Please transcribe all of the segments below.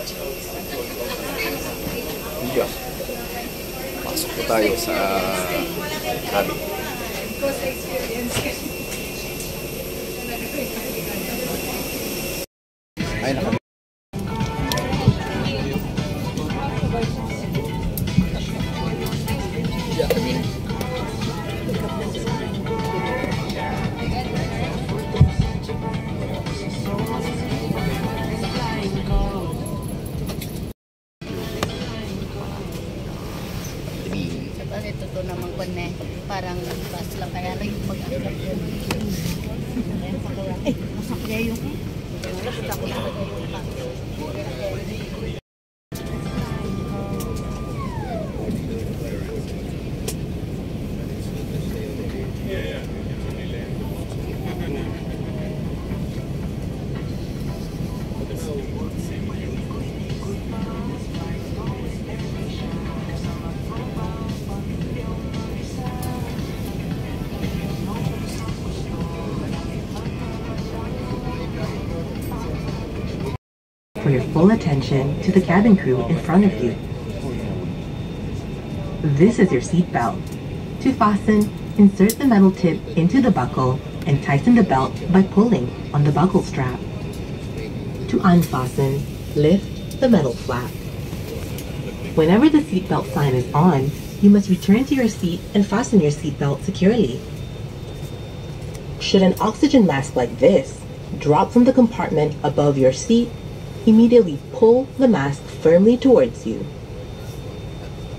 Yeah. Pasok po tayo sa cabin. Ay, naka. Ito naman ko na parang bus lang kaya lang yung pag-angkat yun. Eh, masakya yung nakita ko lang yung for your full attention to the cabin crew in front of you. This is your seat belt. To fasten, insert the metal tip into the buckle and tighten the belt by pulling on the buckle strap. To unfasten, lift the metal flap. Whenever the seatbelt sign is on, you must return to your seat and fasten your seatbelt securely. Should an oxygen mask like this drop from the compartment above your seat, immediately pull the mask firmly towards you.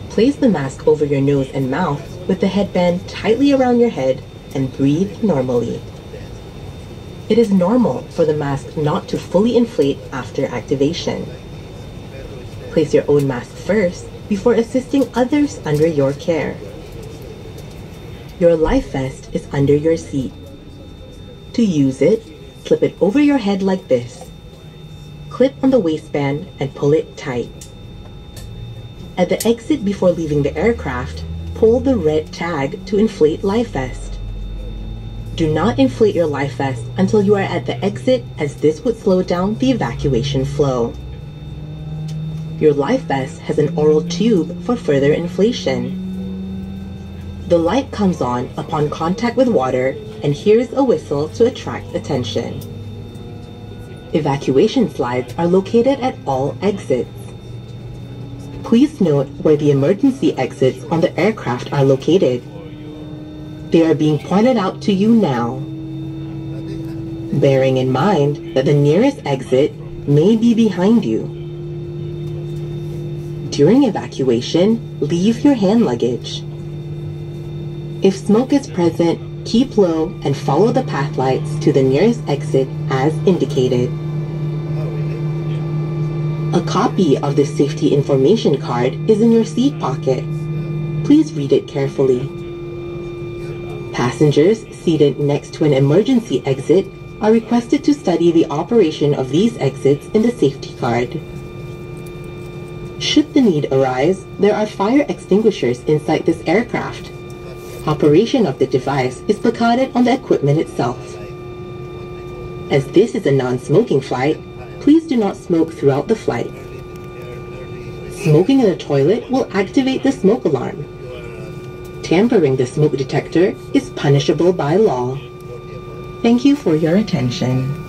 Place the mask over your nose and mouth with the headband tightly around your head and breathe normally. It is normal for the mask not to fully inflate after activation. Place your own mask first before assisting others under your care. Your life vest is under your seat. To use it, slip it over your head like this. Clip on the waistband and pull it tight. At the exit before leaving the aircraft, pull the red tag to inflate life vest. Do not inflate your life vest until you are at the exit, as this would slow down the evacuation flow. Your life vest has an oral tube for further inflation. The light comes on upon contact with water, and here's a whistle to attract attention. Evacuation slides are located at all exits. Please note where the emergency exits on the aircraft are located. They are being pointed out to you now. Bearing in mind that the nearest exit may be behind you. During evacuation, leave your hand luggage. If smoke is present, keep low and follow the path lights to the nearest exit as indicated. A copy of the safety information card is in your seat pocket. Please read it carefully. Passengers seated next to an emergency exit are requested to study the operation of these exits in the safety card. Should the need arise, there are fire extinguishers inside this aircraft. Operation of the device is placarded on the equipment itself. As this is a non-smoking flight, please do not smoke throughout the flight. Smoking in the toilet will activate the smoke alarm. Tampering the smoke detector is punishable by law. Thank you for your attention.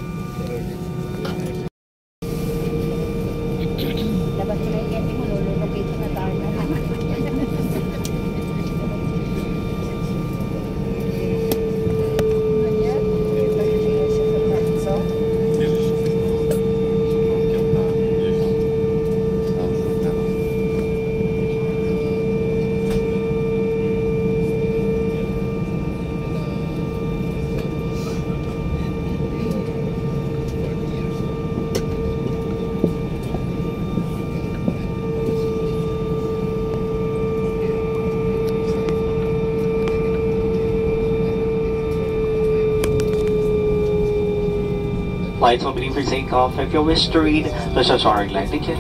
Flights will be for takeoff. If you wish to read the Shashar line ticket.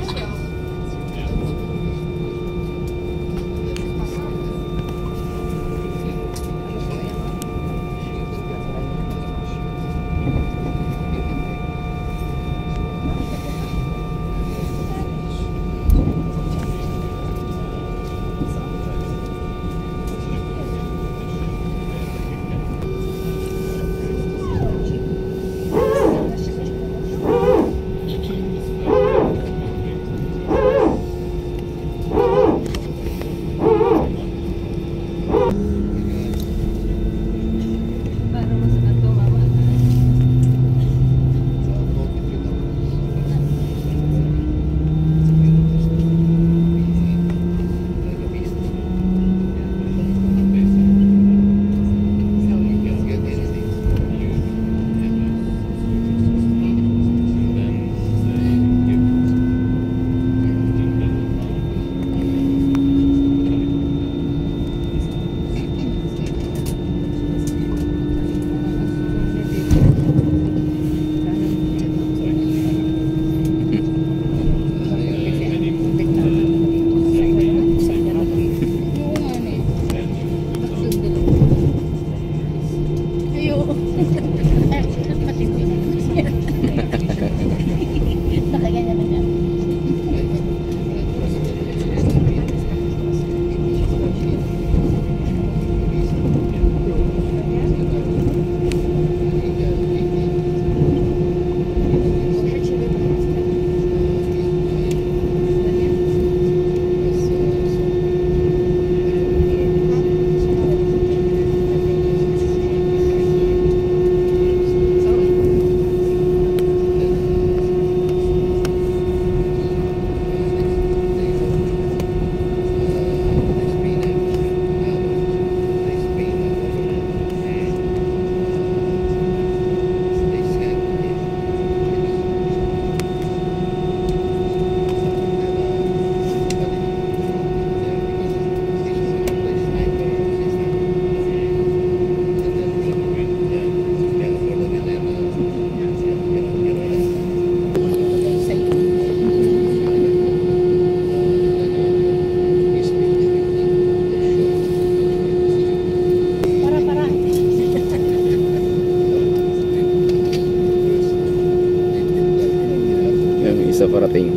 sa parating.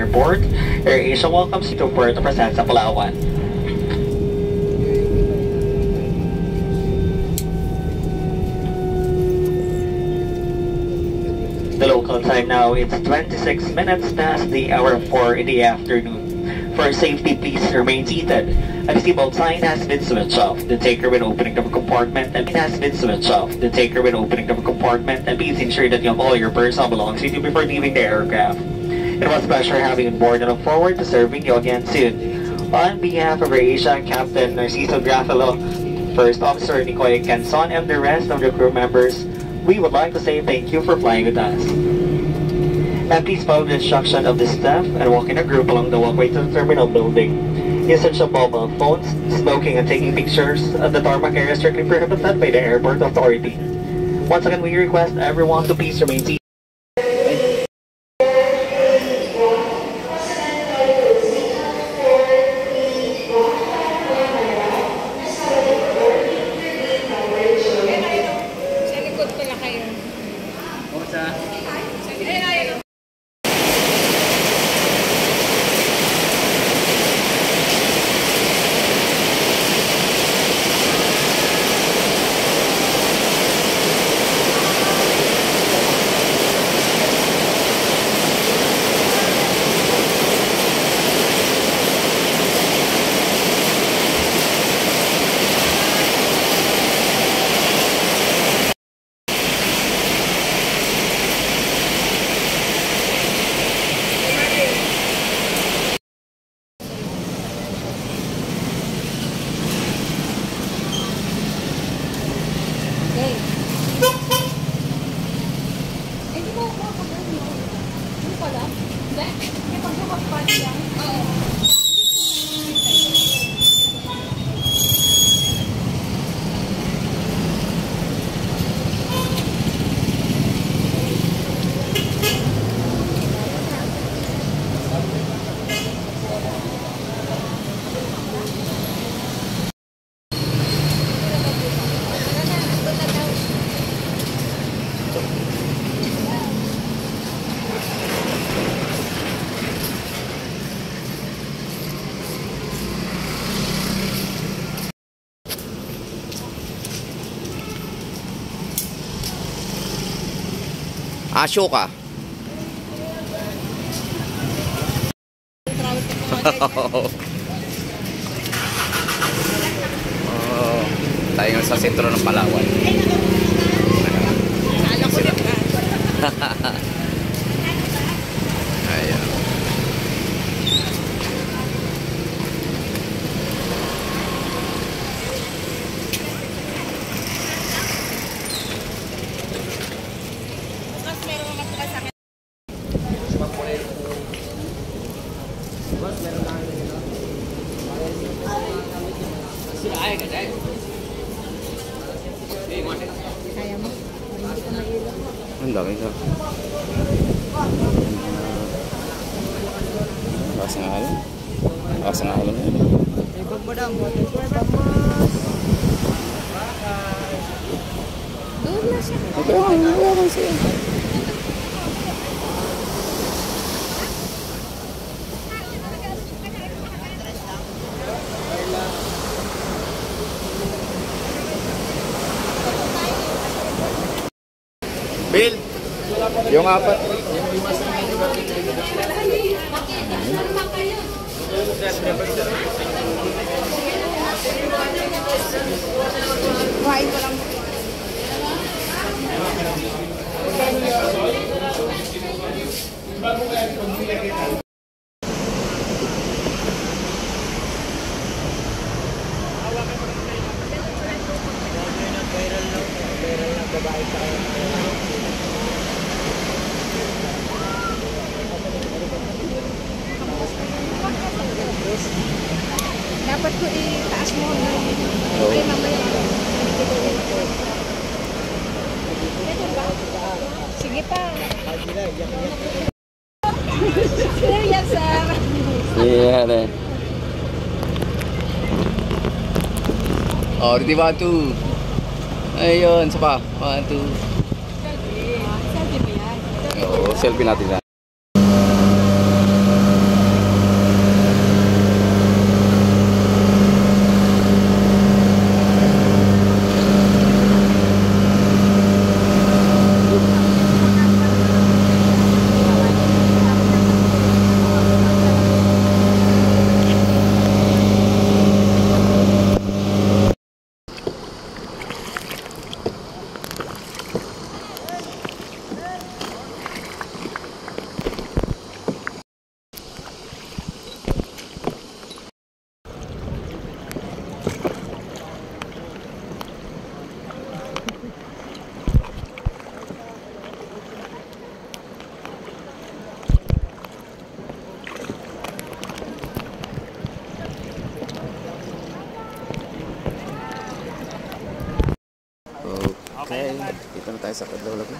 Airport, AirAsia welcomes you to Puerto Princesa, Palawan. The local time now, it's 26 minutes past the hour 4 in the afternoon. For safety, please remain seated. A seatbelt sign has been switched off. The taker when opening the compartment and has been switched off. The taker when opening the compartment, and please ensure that you have all your personal belongings with you before leaving the aircraft. It was a pleasure having you on board and look forward to serving you again soon. On behalf of AirAsia, Captain Narciso Grafalo, First Officer Nicoy Canson, and the rest of the crew members, we would like to say thank you for flying with us. And please follow the instruction of the staff and walk in a group along the walkway to the terminal building. Usage of mobile phones, smoking and taking pictures at the tarmac area is strictly prohibited by the airport authority. Once again, we request everyone to please remain seated. Asyo ka. Oh, tayo nga sa sentro ng Palawan. Kala ko na ka. Ayan. Kaya mo? Hindi ka mailaw. Ang dami ka. Lakas ng alon. Lakas ng alon yan. Doon na siya. Okay, okay siya. Bill, yung apat. Kuhain ko lang. Dapat ko itaas mo. Okay, mamaya. Sige pa. Serious, sir. Yeah, deh. Oh, di batu. Ayun, isa pa. 1, 2. Oh, selfie natin na. Okay, dito na tayo sa Kadlawlag na.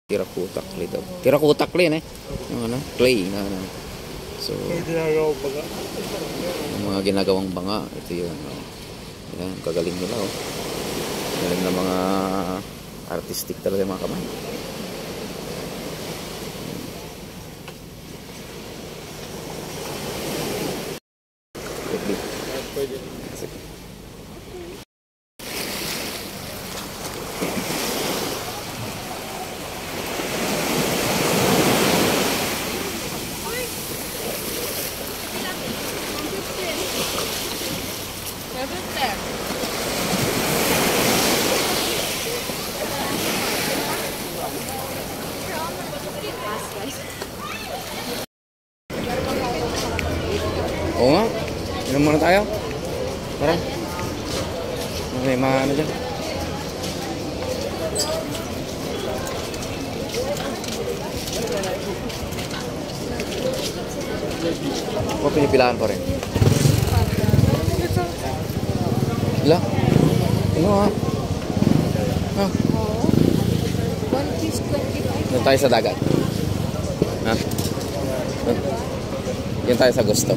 Tirakutakli daw. Tirakutakli eh. Yung ano, clay na ano. So, yung mga ginagawang banga, ito yun. Oh. Yan, kagaling nila oh. Galing na mga artistic talaga yung mga kamay. Oo nga. Inom muna tayo. Tara. May mga ano dyan. Ako pinipilahan pa rin. Ila? Ano ha? Ha? Doon tayo sa dagat. Ha? Doon tayo sa gusto.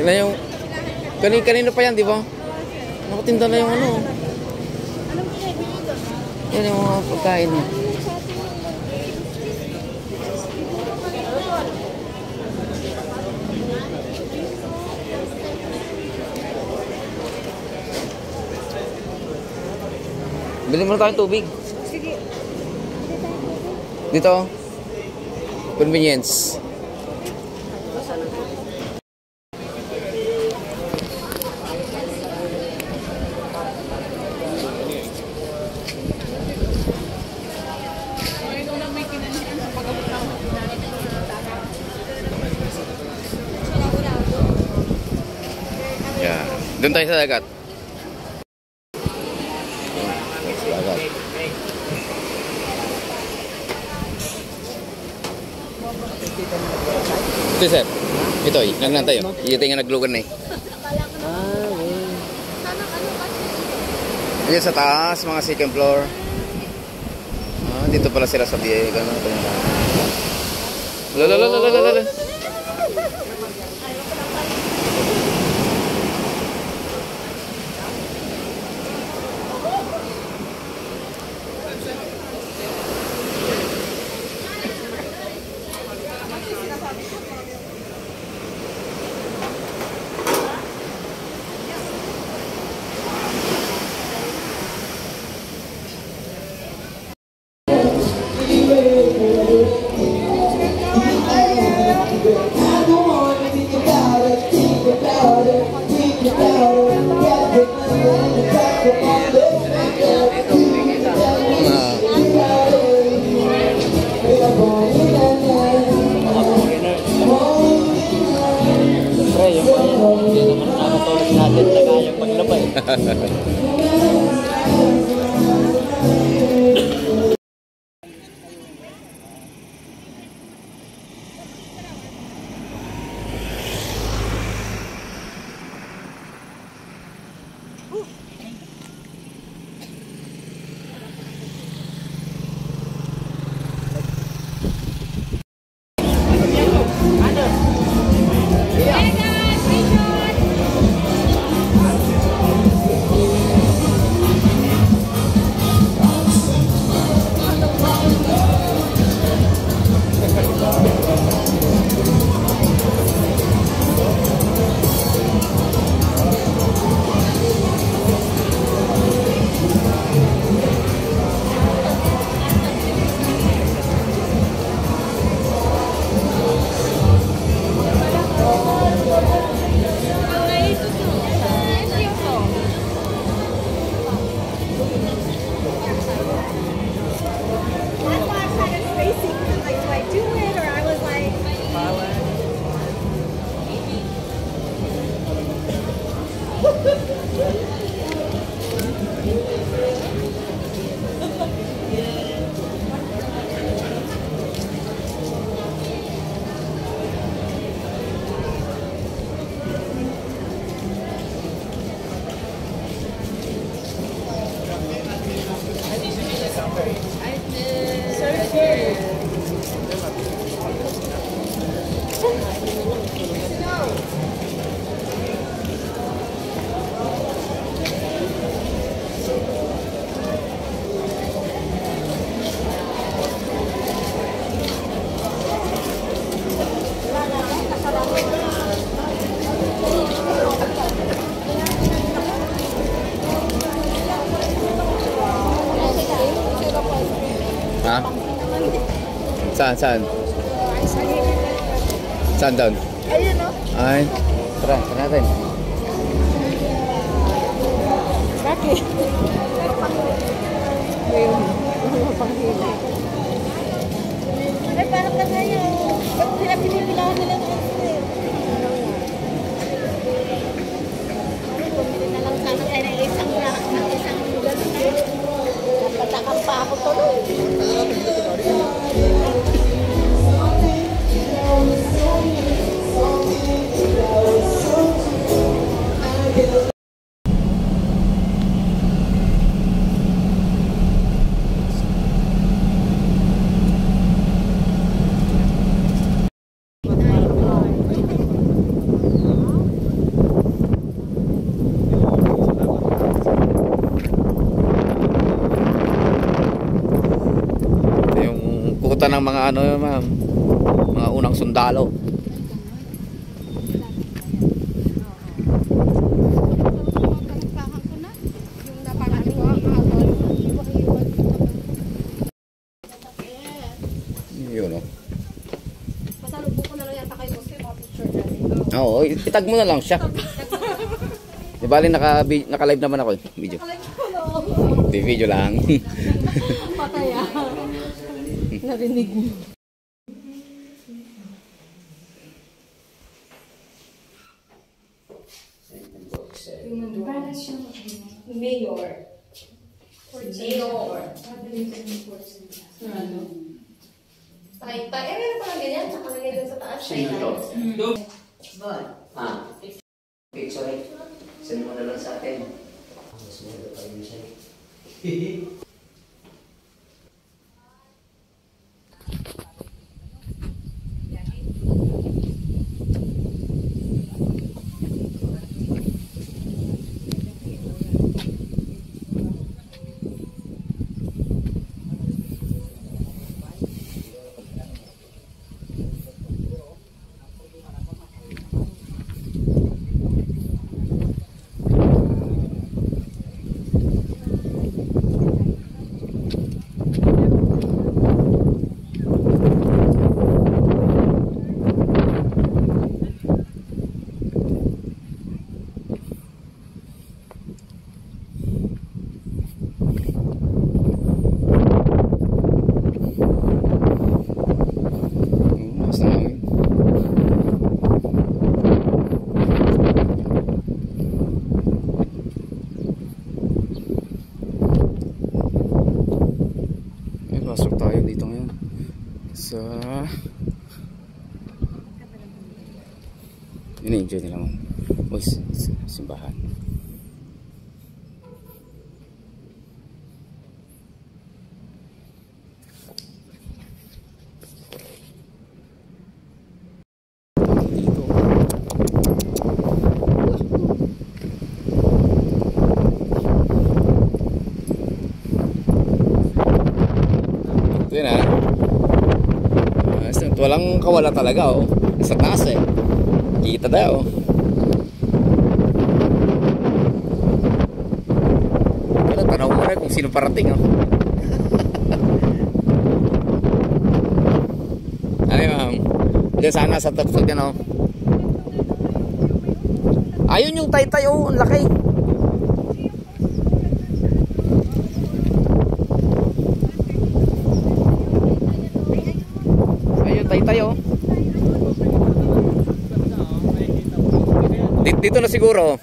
Tingnan yung kanino pa yan, di ba? Nakatinda na yung ano. Yan yung mga pagkain niya. Bili muna tayong tubig. Dito. Convenience. Yan. Doon tayo sa dagat. Sa dagat. Ito sir. Ito eh. Nagnan tayo. Ito yung naglugan na eh. Ayan sa taas, mga second floor. Dito pala sila sa Diego. Lalalala. Come on. Ha? Saan? Saan? Saan doon? Ayun o. Ay, tara natin. Bakit? Ayun. Ay, parang ka tayo. Ba't sila pinipilahan nila ng answer? Bumili na lang sana tayo ng isang gano'n eh. Napatakang pa ako tuloy. Ng mga ano, ma'am, mga unang sundalo. Yun o. Pasalubong ko na lang yata kayo kasi mga picture natin. Oo, itag mo na lang siya. Di bali naka-live naman ako eh. Video. Di video lang. Pataya. Narinig mo. Mayor. Tay-tay. Eh, meron parang ganyan. Nakalagay dun sa taas. Okay, sorry. Send mo na lang sa atin. Mas maganda pa rin siya. Pasok tayo dito ngayon sa ini-enjoy nila mo boys, simbahan. Yun ah. Walang kawala talaga oh. Sa taas eh. Kita daw. Pero tanaw mo rin kung sino parating oh. Ay ma'am. Diyan sana sa tuktok yan oh. Ayun yung taytay oh. Ang laki. Tayo. Dito na siguro.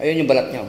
Ayun yung balat niya.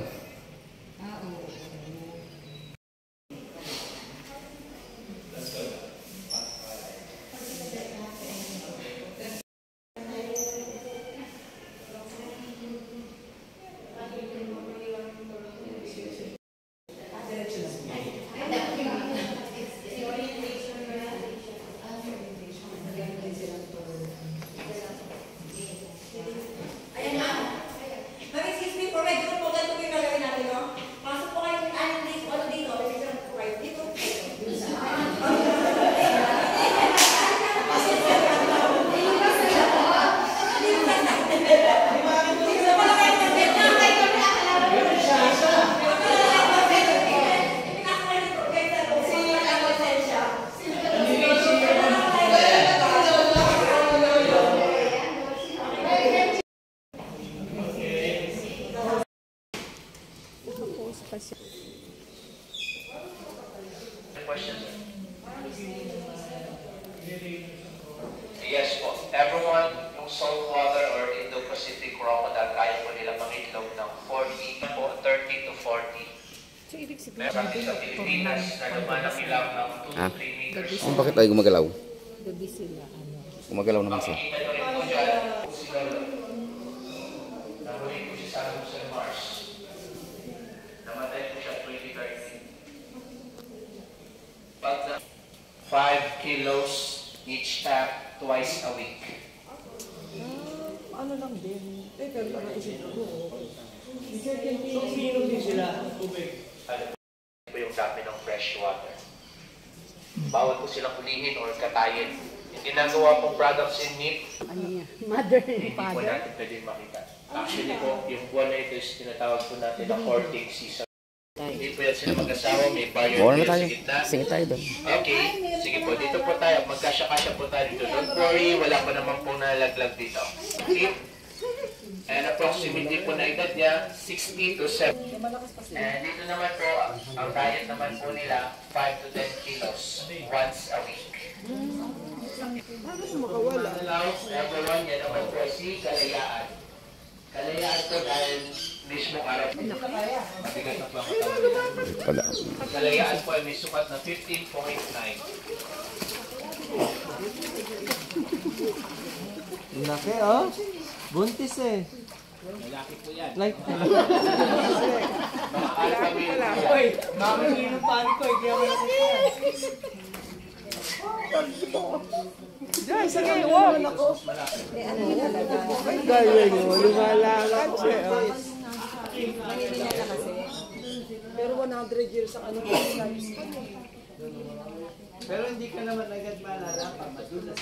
Yes po. Everyone, yung saltwater or Indo-Pacific crocodile, kaya po nila mangitlog ng 40 po, 30 to 40. So, ibig sabihin, Meron sa Pilipinas na lumanang ilang ng 2 to 3 meters. Bakit tayo gumagalaw? gabi sila, ano. Gumagalaw naman siya. Makikita nyo rin po dyan, sila nahuli po siya sa Lucerne Mars. Namatay po siya 2013. Pag 5 kilos each tap twice a week. Ano lang din. Teka, naisip ko. Umiinom din sila ng tubig. Ano po yung dami ng fresh water. Bawal po silang hulihin or katayin. Yung ginagawa pong products in meat, Ano yan? Mother and hindi po father? natin pwede makita. Actually po, yung buwan na ito is tinatawag po natin na courting season. Hindi po yan sila mag-asawa, may barrier Bawal na po tayo. sa gitna. Singit tayo doon. Okay, sige po, dito po tayo. Magkasya-kasya po tayo dito. Don't worry, wala pa naman pong nalaglag dito. Okay? And approximately po na edad niya, 60 to 70. And dito naman po, ang diet naman po nila, 5 to 10 kilos once a week. Allows everyone, yan naman po si Kalayaan. Kalayaan po dahil mismo araw. Mabigat na po ang katawan. Pala. Ang Kalayaan po ay may sukat na 15.9. Laki, oh. Buntis eh. Malaki po yan. Like, Alpha male po yan. Uy, makakainom pa ko. Hindi ako nakikita. Diyan, sige, wow. Ay, galing mo. Lumalakad siya. Pero 100 years ang ano ko. Pero hindi ka naman agad malala pa. Madulas.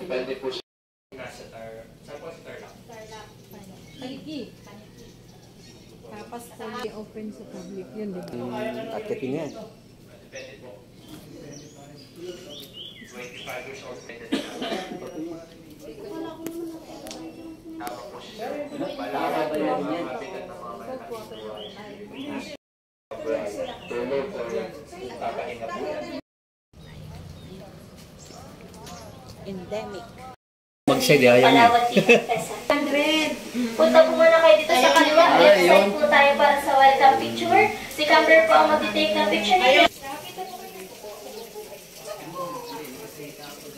Depende po siya. Nasa tar. Saan po si Tarlac? Paligi. Tapos open sa public yun, di ba? Akitin yan. Depende po. 25 years old. Depende na. Tama po siya. Balakan na yan mga mabigat ng mga malaki. Tulog or papahinga po yan. Endemic. Mag-shade, ayaw niya. Palawat dito, Pesa. 100. Punta po muna kayo dito sa kaliwa. Left side po tayo para sa welcome picture. Si Camber po ang mag-take ng picture niyo.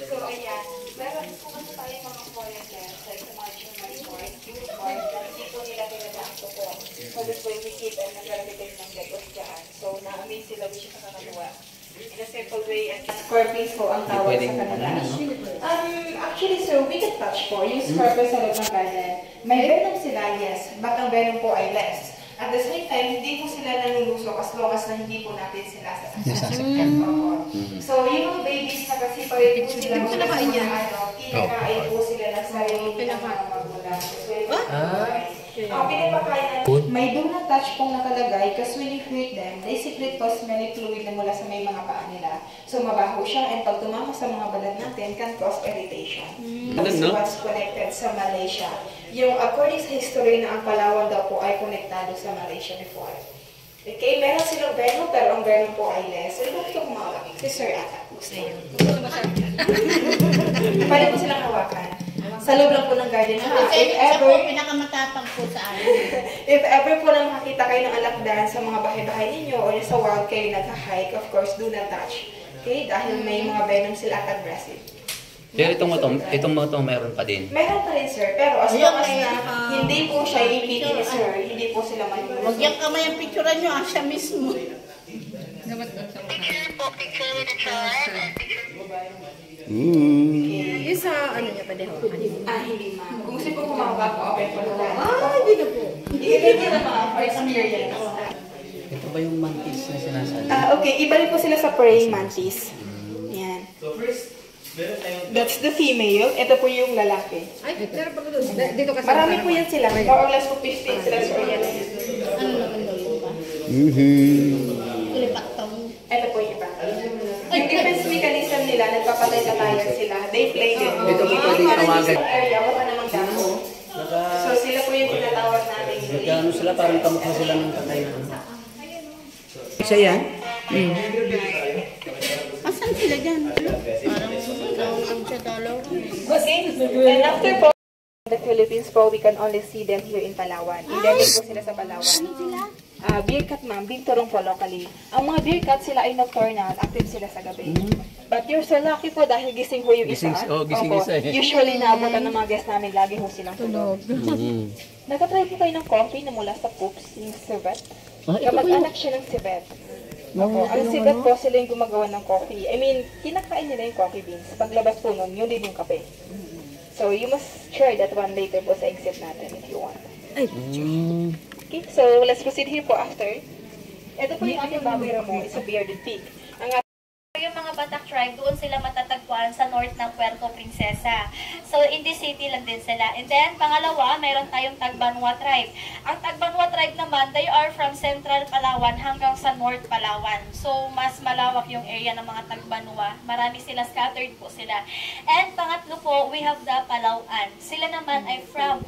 So, ayan. Meron po kasi tayo mga volunteers, like sa mga human rights, hindi po nila pinadaan ko po. So, this way we keep and nag-repeat ng gagos dyan. So, na-amaze sila wish sa kakagawa. In a simple way, and scorpions po ang tawag sa kanila. Actually, sir, we can touch po. Yung scorpion sa loob ng garden. May venom sila, yes, but ang venom po ay less. At the same time, hindi po sila nanulusok as long as na hindi po natin sila sasakyan. So, yung mga babies na kasi pa rin po sila kinakain po sila ng sarili ng mga magulang. Pinapakain natin. May do not touch pong nakalagay kasi when you hurt them, they secrete po smelly fluid na mula sa may mga paa nila. So, mabaho siya and pag tumama sa mga balat natin, can cause irritation. So, what's connected sa Malaysia? Yung according sa history na ang Palawan daw po ay konektado sa Malaysia before. Okay, meron silang venom pero ang venom po ay less. Ano ba ito kumawag? Si Sir Ata. Gusto niyo. Pwede po silang hawakan. Sa loob lang po ng garden. Siya po pinakamatapang po sa akin. If ever po na makakita kayo ng alakdan sa mga bahay-bahay ninyo or sa wild kayo nag-hike, of course, do not touch. Okay? Dahil may mga venom sila at aggressive. Pero itong moto meron pa din. Meron pa rin, sir. Pero as long as na hindi po siya ipiti ni sir, hindi po sila manunod. Huwag yung kamay ang picturean nyo, siya mismo. Yung sa ano niya pa din ho? Hindi ma'am. Kung gusto po kumawag, open po na. Hindi na po. Hindi na ma'am, for experience. Ito ba yung mantis na sinasabi? Okay, iba rin po sila sa praying mantis. Yan. That's the female. Ito po yung lalaki. Ay, meron pa po doon. Dito kasi. Marami po yan sila. More or less po 15 sila sa yan. Ano naman daw yun ba? Lipaktong. Ito po yung iba. Yung defense mechanism nila, nagpapatay-tatayan sila. They play it. Ito po pwedeng tawagan. Area, wala namang damo. So sila po yung tinatawag natin. Nagkano sila, parang kamukha sila ng patay na. Isa yan? Asan sila dyan? Parang lang siya dalaw. Okay, and after po, the Philippines po, we can only see them here in Palawan. Endemic po sila sa Palawan. Ano sila? Beer cat ma'am, binturong po locally. Ang mga beer cat sila ay nocturnal, active sila sa gabi. But you're so lucky po dahil gising ho yung isa. Gising Opo. isa eh. Usually naabutan ng mga guests namin, lagi ho silang tulog. Nakatry po kayo ng coffee na mula sa poops, yung civet. Kamag-anak siya ng civet. Opo. Ang civet po, sila yung gumagawa ng coffee. I mean, kinakain nila yung coffee beans. Paglabas po nun, yun din yung kape. So, you must share that one later po sa exit natin if you want. Okay, so let's proceed here po after. Ito po yung ating baboy ramo, is a bearded pig. Yung mga Batak tribe, doon sila matatagpuan sa north ng Puerto Princesa. So, in this city lang din sila. And then, pangalawa, mayroon tayong Tagbanwa tribe. Ang Tagbanwa tribe naman, they are from Central Palawan hanggang sa North Palawan. So, mas malawak yung area ng mga Tagbanwa. Marami sila, scattered po sila. And pangatlo po, we have the Palauan. Sila naman ay from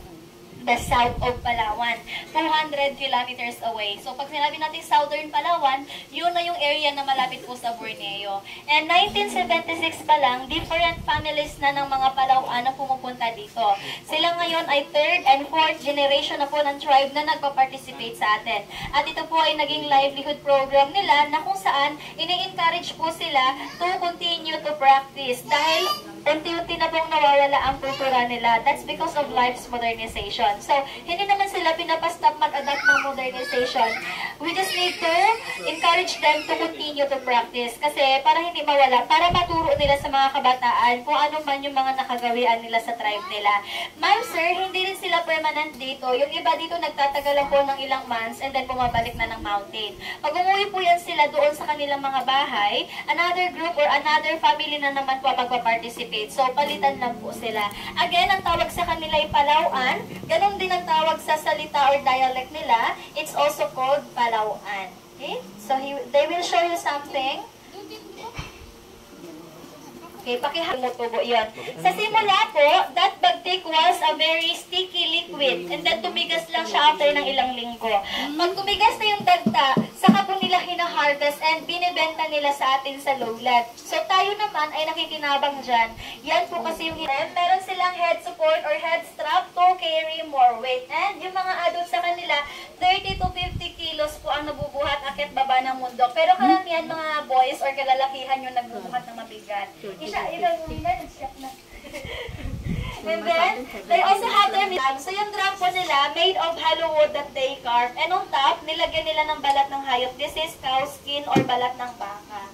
the south of Palawan, 200 kilometers away. So, pag sinabi natin southern Palawan, yun na yung area na malapit po sa Borneo. And 1976 pa lang, different families na ng mga Palauan na pumupunta dito. Sila ngayon ay 3rd and 4th generation na po ng tribe na nagpa-participate sa atin. At ito po ay naging livelihood program nila na kung saan ini-encourage po sila to continue to practice dahil unti-unti na pong nawawala ang kultura nila. That's because of life's modernization. So, hindi naman sila pinapastop mag-adapt ng modernization. We just need to encourage them to continue to practice. Kasi para hindi mawala, para maturo nila sa mga kabataan kung ano man yung mga nakagawian nila sa tribe nila. Ma'am, sir, hindi rin sila permanent dito. Yung iba dito nagtatagal lang po ng ilang months and then bumabalik na ng mountain. Pag umuwi po yan sila doon sa kanilang mga bahay, another group or another family na naman po magpa-participate. So, palitan lang po sila. Again, ang tawag sa kanila ay Palauan. Ganun din ang tawag sa salita or dialect nila. It's also called Palauan. Okay? So, they will show you something. Okay, pakihamutubo yan. Sa simula po, that bagtik was a very sticky liquid. And then, tumigas lang siya after ng ilang linggo. Pag tumigas na yung dagta, saka po nila hina-harvest and binibenta nila sa atin sa lowland. So, tayo naman ay nakikinabang dyan. Yan po kasi yung meron silang head support or head strap to carry more weight. And yung mga adult sa kanila, 30 to 50 kilos po ang nabubuhat akit baba ng mundo. Pero karamihan mga boys or kalalakihan yung nagbubuhat ng mabigat. And then, they also have their drum. So, yung drum po nila, made of hollow wood that they carve. And on top, nilagyan nila ng balat ng hayop. This is cow skin or balat ng baka.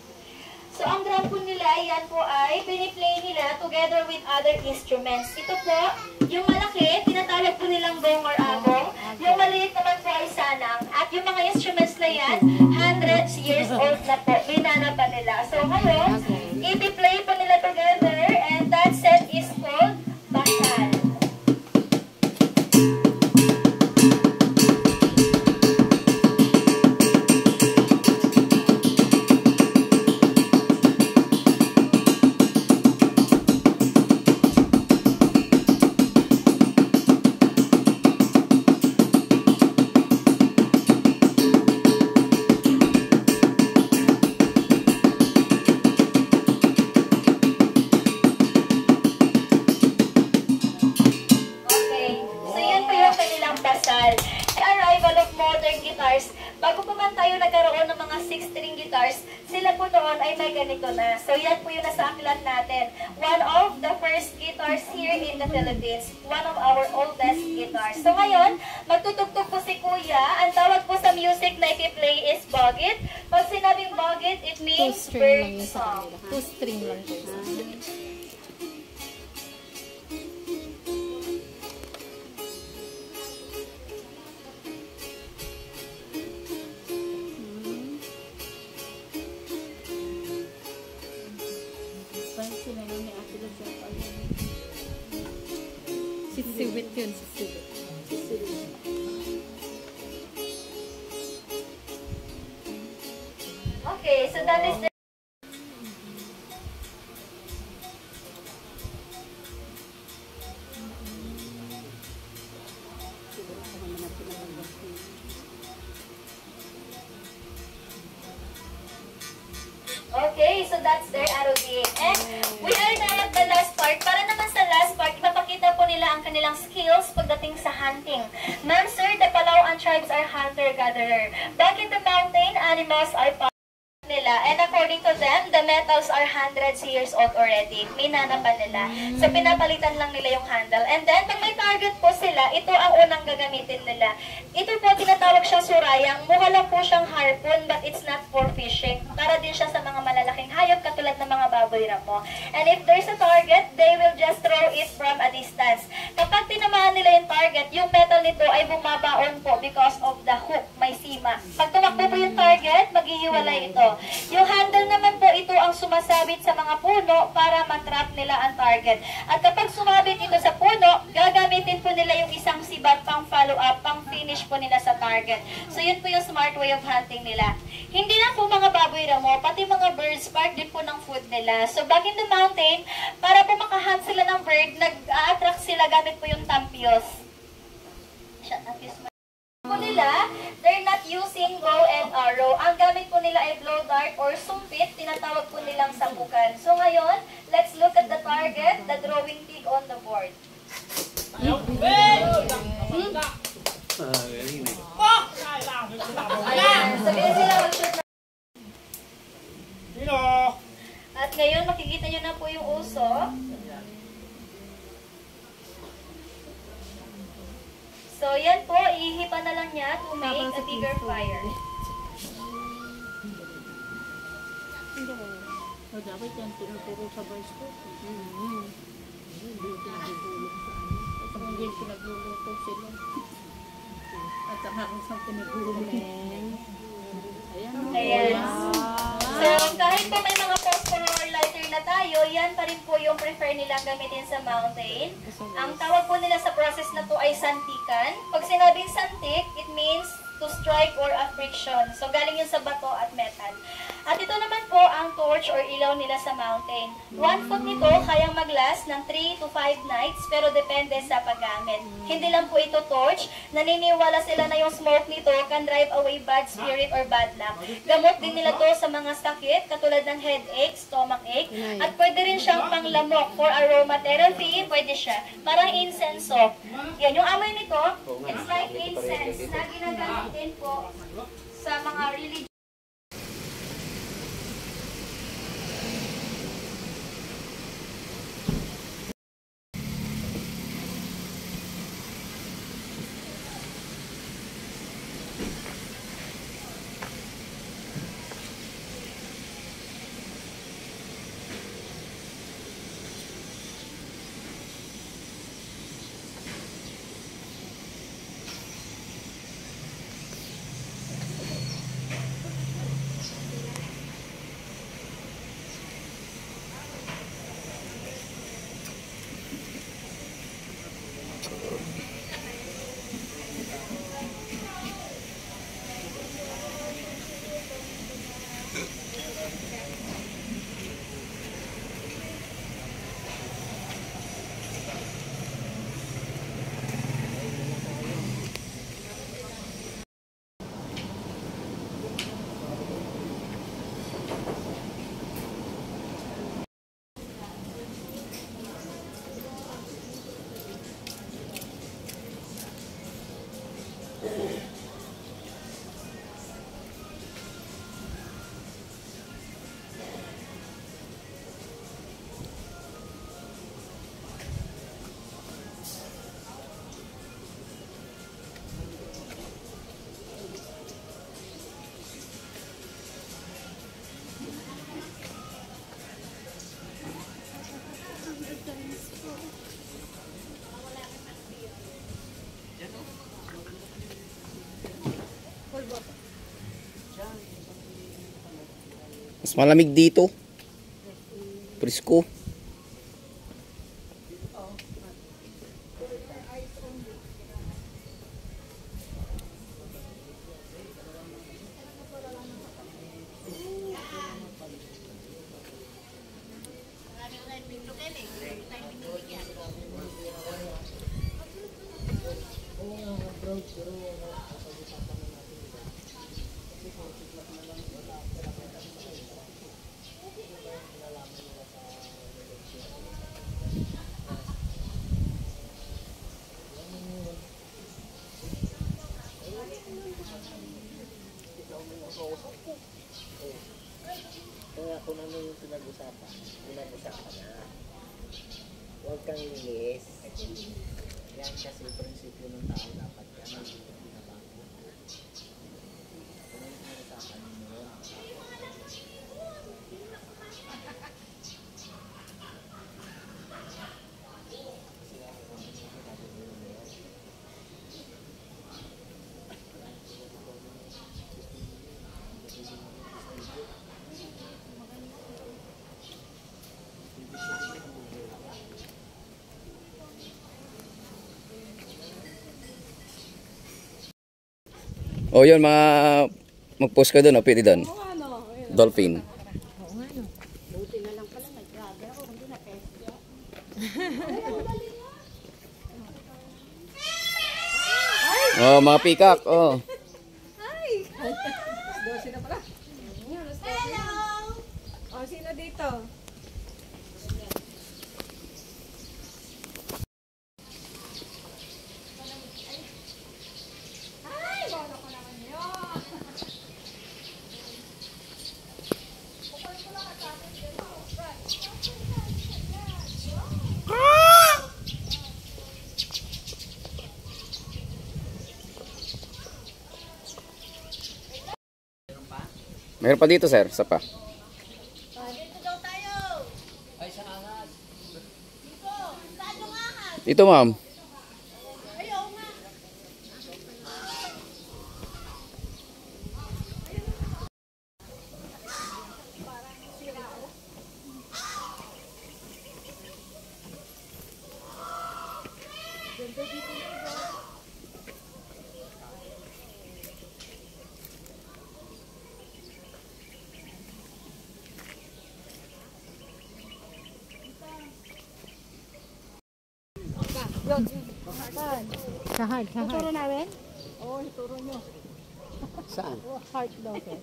So, ang drum po nila, yan po ay piniplay nila together with other instruments. Ito po, yung malaki, tinatawag po nilang gong or agong. Yung maliit naman po ay sanang. At yung mga instruments na yan, hundreds years old na po. Binana pa nila. So, ngayon, i-play po nila together and that set is called Basal. modern guitars, bago pa man tayo nagkaroon ng mga 6-string guitars, sila po noon ay may ganito na. So yan po yung nasa aklat natin. One of the first guitars here in the Philippines. One of our oldest guitars. So ngayon, magtutugtog po si Kuya. Ang tawag po sa music na i-play is bogit. Pag sinabing bogit, it means bird song. 2-string lang po. Sisiwit yun, sisiwit. Okay, so that is the Okay, so that's their routine. And we are now at the last part. Para naman sa last part, ipapakita po nila ang kanilang skills pagdating sa hunting. Ma'am, sir, the Palauan tribes are hunter-gatherer. Back in the mountain, animals are nila. And according to them, the metals are hundreds years old already. Minanapan nila. So, pinapalitan lang nila yung handle. And then, pag may target po sila, ito ang unang gagamitin nila. Ito po, tinatawag siyang surayang. Mukha lang po siyang harpoon, but it's not for fishing. Para din siya sa mga malalaking hayop, katulad ng mga baboy ramo. And if there's a target, they will just throw it from a distance. Kapag tinamaan nila yung target, yung metal nito ay bumabaon po because of the hook, may sima. Pag tumakbo po yung target, maghihiwalay ito. Yung handle naman po, ito ang sumasabit sa mga puno para matrap nila ang target. At kapag sumabit ito sa puno, gagamitin po nila yung isang sibat pang follow up, pang finish po nila sa target. So yun po yung smart way of hunting nila. Hindi na po mga baboy ramo, pati mga birds, part din po ng food nila. So back in the mountain, para po makahunt sila ng bird, nag-attract sila gamit po yung tampios. Po nila, they're not using bow and arrow. Ang gamit po nila ay blow dart or sumpit, tinatawag po nilang sambukan. So ngayon, let's look at the target, the drawing pig on the board. Ayan, sabihin sila mag-shoot na. At ngayon, makikita nyo na po yung uso. So, yan po, ihipan na lang niya to make a bigger fire. Dapat yan, tinuturo sa voice ko. Hindi pinagluluto sila. At saka kung saan pinagluluto. Ayan. So, kahit po may mga phosphor lighter na tayo, yan pa rin po yung prefer nilang gamitin sa mountain. Ang tawag po nila sa process na to ay santikan. Pag sinabing santik, it means to strike or a friction. So, galing yun sa bato at metal. At ito naman po ang torch or ilaw nila sa mountain. 1 foot nito kayang mag-last ng 3 to 5 nights, pero depende sa paggamit. Hindi lang po ito torch. Naniniwala sila na yung smoke nito can drive away bad spirit or bad luck. Gamot din nila to sa mga sakit, katulad ng headache, stomach ache, at pwede rin siyang panglamok for aromatherapy, pwede siya. Parang insenso. Yan, yung amoy nito, it's like incense na ginagamit po sa mga religion. Mas malamig dito. Presko. Kaya kung ano yung pinag-usapan na. Huwag kang lilis. Yan kasi prinsipyo ng tao dapat yan. Hindi ko pinabago. Kung ano yung pinag-usapan mo. O yun, mga mag-post ka doon, o pwede doon. Dolphin. Buti na lang pala, nag-grabe ako, hindi na peste. Oh, mga peacock, oh. Hi! Dosi na pala. Hello! O, sino dito? Meron pa dito, sir. Isa pa. Dito daw tayo. Ay, sa angas. Dito, saan yung ahas? Dito, ma'am. Ayaw nga. Sa heart, sa heart. Tuturo namin? Oo, ituro nyo. Saan? Heart daw, sir.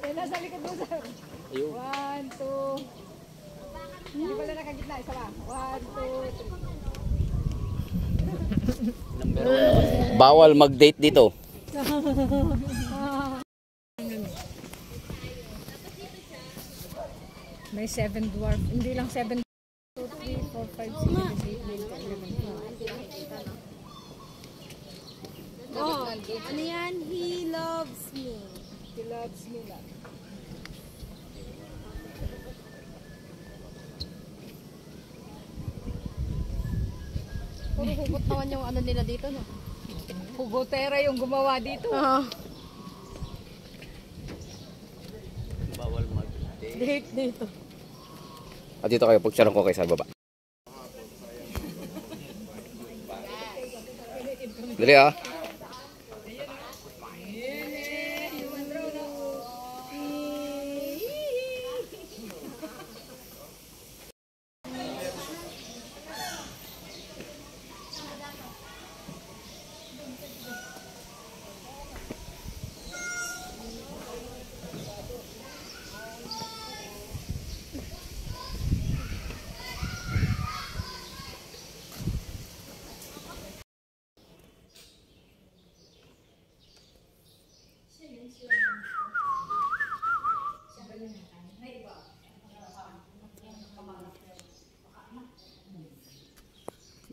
Eh, nasa likod mo, sir. Ayun. 1, 2. Hindi pala nakagitna. Isa ba? 1, 2, 3. Bawal mag-date dito. May 7 dwarf. Hindi lang 7. 2, 3, 4, 5, 6, 7, 8, 9, 10, 11, 12. Oh, ano yan? He loves me. He loves me lang. Puro hugot naman yung ano nila dito, no? Hugotera yung gumawa dito. Bawal mag-date. Date dito. At dito kayo, pagtsarong ko kayo sa baba. Dali, ah.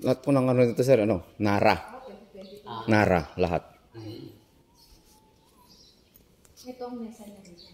Lahat po ng ano dito, sir, ano? Nara. Nara, lahat. Ito ang mesa niya dito.